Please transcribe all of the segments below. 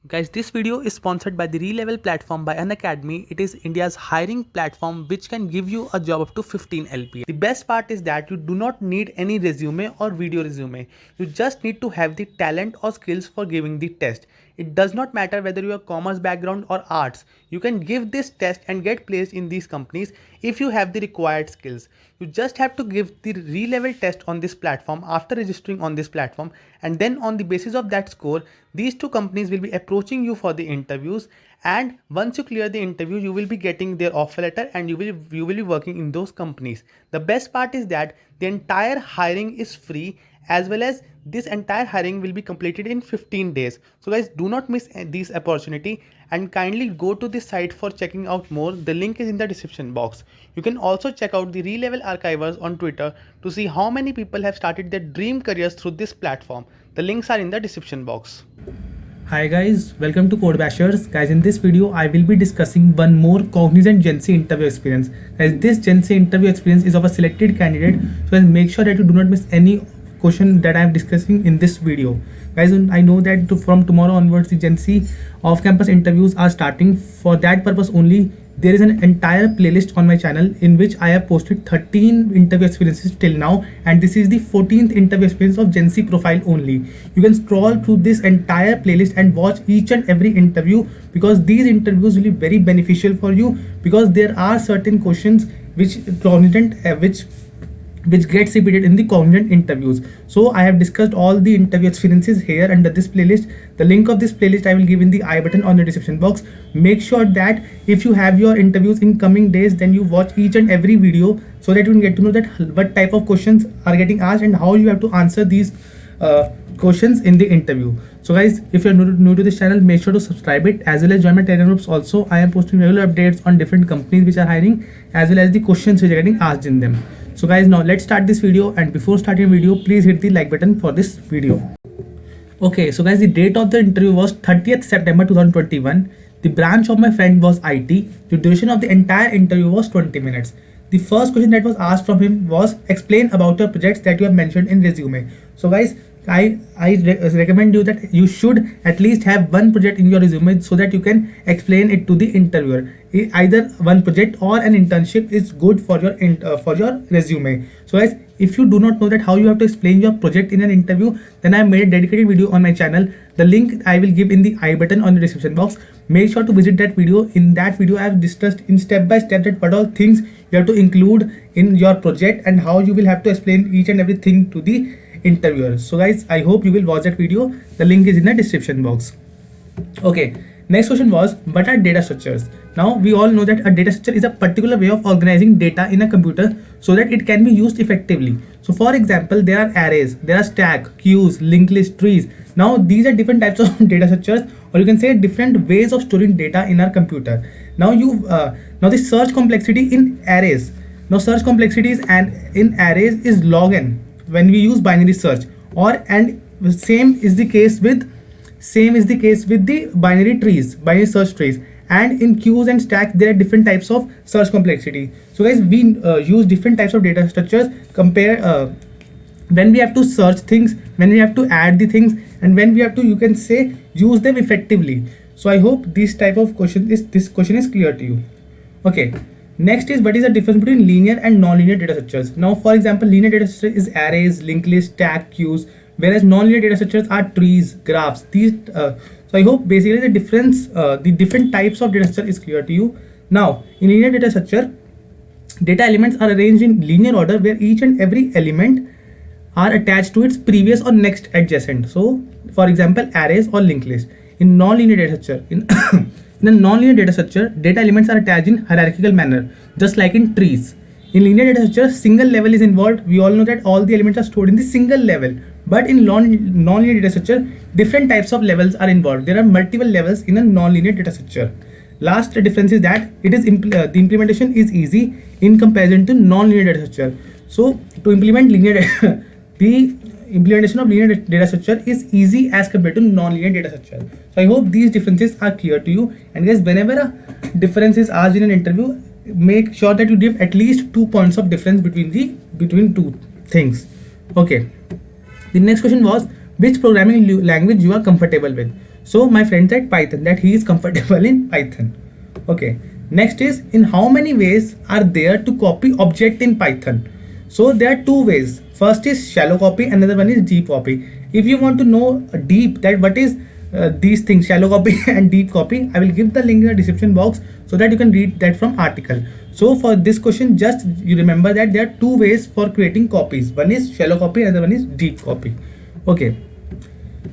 Guys, this video is sponsored by the Relevel platform by Unacademy. It is India's hiring platform which can give you a job up to 15 LPA. The best part is that you do not need any resume or video resume. You just need to have the talent or skills for giving the test. It does not matter whether you are commerce background or arts. You can give this test and get placed in these companies if you have the required skills. You just have to give the Relevel test on this platform after registering on this platform, and then on the basis of that score, these two companies will be approaching you for the interviews, and once you clear the interview you will be getting their offer letter and you will be working in those companies. The best part is that the entire hiring is free, as well as this entire hiring will be completed in 15 days. So guys, do not miss this opportunity and kindly go to this site for checking out more. The link is in the description box. You can also check out the Relevel archivers on Twitter to see how many people have started their dream careers through this platform. The links are in the description box. Hi guys, welcome to Code Bashers. Guys, in this video I will be discussing one more Cognizant Gen Z interview experience. Guys, this Gen Z interview experience is of a selected candidate, so guys, make sure that you do not miss any question that I am discussing in this video. Guys, I know that from tomorrow onwards the Gen Z off-campus interviews are starting. For that purpose only, there is an entire playlist on my channel in which I have posted 13 interview experiences till now, and this is the 14th interview experience of Gen Z profile only. You can scroll through this entire playlist and watch each and every interview, because these interviews will be very beneficial for you, because there are certain questions which Cognizant which gets repeated in the Cognizant interviews. So I have discussed all the interview experiences here under this playlist. The link of this playlist I will give in the I button on the description box. Make sure that if you have your interviews in coming days, then you watch each and every video so that you can get to know that what type of questions are getting asked and how you have to answer these questions in the interview. So guys, if you are new to this channel, make sure to subscribe it, as well as join my Telegram groups. Also, I am posting regular updates on different companies which are hiring, as well as the questions which are getting asked in them. So guys, now let's start this video, and before starting video, please hit the like button for this video. Okay, so guys, the date of the interview was 30th September 2021. The branch of my friend was IT. The duration of the entire interview was 20 minutes. The first question that was asked from him was, explain about your projects that you have mentioned in resume. So guys, I recommend you that you should at least have one project in your resume so that you can explain it to the interviewer. Either one project or an internship is good for your resume. So guys, if you do not know that how you have to explain your project in an interview, then I have made a dedicated video on my channel. The link I will give in the I button on the description box. Make sure to visit that video. In that video, I have discussed in step by step that what all things you have to include in your project and how you will have to explain each and everything to the interviewer. So guys, I hope you will watch that video. The link is in the description box. Okay, next question was, what are data structures? Now we all know that a data structure is a particular way of organizing data in a computer so that it can be used effectively. So for example, there are arrays, there are stack, queues, linked list, trees. Now these are different types of data structures, or you can say different ways of storing data in our computer. Now the search complexity in arrays. Now search complexities and in arrays is log n when we use binary search, and same is the case with the binary search trees. And in queues and stacks, there are different types of search complexity. So guys, we use different types of data structures when we have to search things, when we have to add the things, and when we have to, you can say, use them effectively. So I hope this question is clear to you. Okay, next is, what is the difference between linear and non-linear data structures? Now for example, linear data structure is arrays, linked list, stack, queues, whereas non-linear data structures are trees, graphs. So I hope basically the different types of data structure is clear to you. Now in linear data structure, data elements are arranged in linear order where each and every element are attached to its previous or next adjacent. So for example, arrays or linked list. In non-linear data structure, in a non-linear data structure, data elements are attached in hierarchical manner, just like in trees. In linear data structure, single level is involved. We all know that all the elements are stored in the single level. But in non-linear data structure, different types of levels are involved. There are multiple levels in a non-linear data structure. Last difference is that the implementation is easy in comparison to non-linear data structure. So to implement the implementation of linear data structure is easy as compared to non-linear data structure. So I hope these differences are clear to you. And guys, whenever a difference is asked in an interview, make sure that you give at least 2 points of difference between two things. Okay. The next question was, which programming language you are comfortable with? So my friend said Python, that he is comfortable in Python. Okay. Next is, in how many ways are there to copy object in Python? So there are two ways. First is shallow copy, another one is deep copy. If you want to know deep, that what is these things, shallow copy and deep copy, I will give the link in the description box so that you can read that from article. So for this question, just you remember that there are two ways for creating copies. One is shallow copy, another one is deep copy. Okay.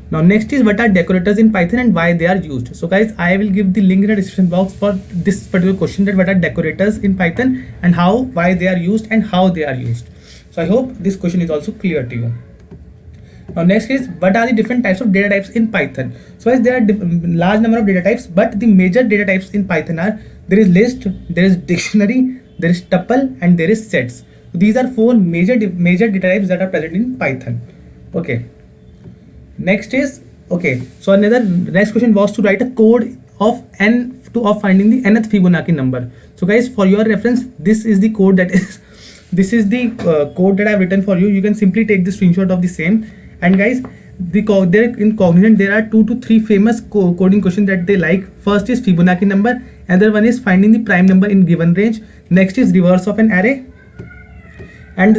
Now next is, what are decorators in Python and why they are used? So guys, I will give the link in the description box for this particular question, that what are decorators in Python and why they are used and how they are used. So I hope this question is also clear to you. Now next is, what are the different types of data types in Python? So guys, there are large number of data types, but the major data types in Python are, there is list, there is dictionary, there is tuple, and there is sets. So these are four major data types that are present in Python. Okay. Next is, okay, so next question was to write a code of finding the nth Fibonacci number. So guys, for your reference, this is the code that is this is the code that I have written for you. You can simply take the screenshot of the same. And guys, there in Cognizant there are 2 to 3 famous coding questions that they like. First is Fibonacci number, another one is finding the prime number in given range, next is reverse of an array, and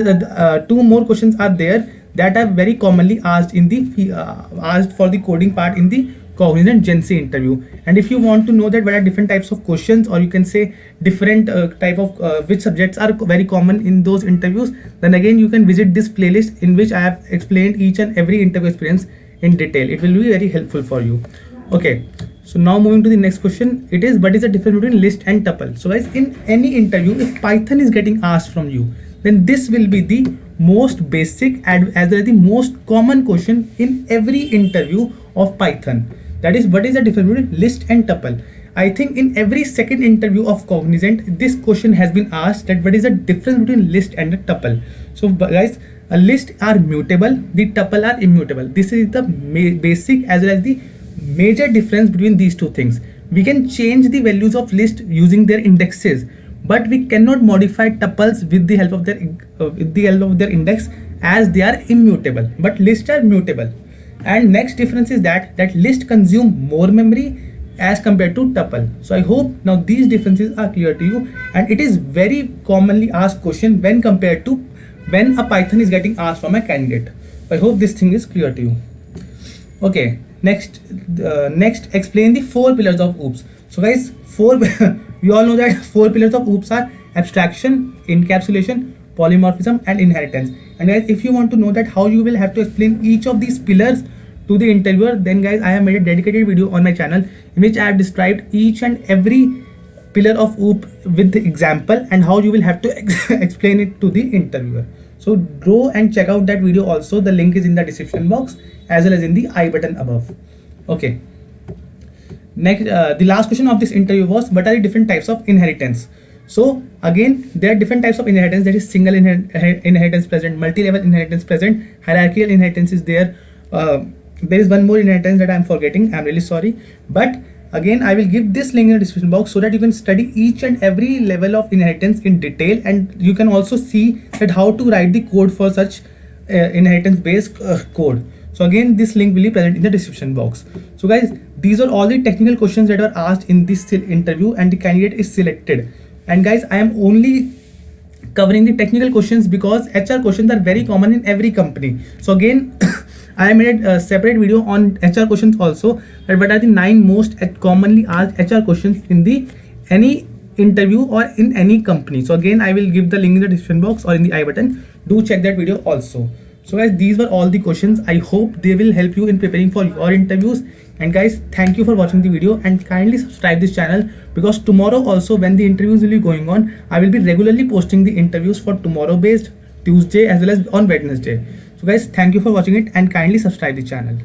2 more questions are there that are very commonly asked in the asked for the coding part in the Cognizant Gen C interview. And if you want to know that what are different types of questions, or you can say different type of which subjects are very common in those interviews, then again you can visit this playlist in which I have explained each and every interview experience in detail. It will be very helpful for you. Okay, so now moving to the next question, it is, what is the difference between list and tuple? So guys, in any interview, if Python is getting asked from you, then this will be the most basic and as well as the most common question in every interview of Python. That is, what is the difference between list and tuple? I think in every second interview of Cognizant, this question has been asked, that what is the difference between list and a tuple. So guys, a list are mutable, the tuple are immutable. This is the basic as well as the major difference between these two things. We can change the values of list using their indexes, but we cannot modify tuples with the help of their index, as they are immutable, but lists are mutable. And next difference is that list consume more memory as compared to tuple. So I hope now these differences are clear to you, and it is very commonly asked question when compared to when a Python is getting asked from a candidate. So I hope this thing is clear to you. Okay, next explain the 4 pillars of OOPS. So guys, we all know that 4 pillars of OOPS are abstraction, encapsulation, polymorphism, and inheritance. And guys, if you want to know that how you will have to explain each of these pillars to the interviewer, then guys, I have made a dedicated video on my channel in which I have described each and every pillar of OOP with the example and how you will have to explain it to the interviewer. So go and check out that video also. The link is in the description box as well as in the I button above. Okay. Next, the last question of this interview was, what are the different types of inheritance? So again, there are different types of inheritance. There is single inheritance present, multi-level inheritance present, hierarchical inheritance is there. There is one more inheritance that I am forgetting. I am really sorry. But again, I will give this link in the description box so that you can study each and every level of inheritance in detail, and you can also see that how to write the code for such inheritance based code. So again, this link will be present in the description box. So guys, these are all the technical questions that were asked in this interview, and the candidate is selected. And guys, I am only covering the technical questions because HR questions are very common in every company. So again, I made a separate video on HR questions also, that what are the 9 most commonly asked HR questions in any interview or in any company. So again, I will give the link in the description box or in the I button. Do check that video also. So guys, these were all the questions. I hope they will help you in preparing for your interviews. And guys, thank you for watching the video, and kindly subscribe this channel, because tomorrow also, when the interviews will be going on, I will be regularly posting the interviews for tomorrow based, Tuesday as well as on Wednesday. So guys, thank you for watching it, and kindly subscribe the channel.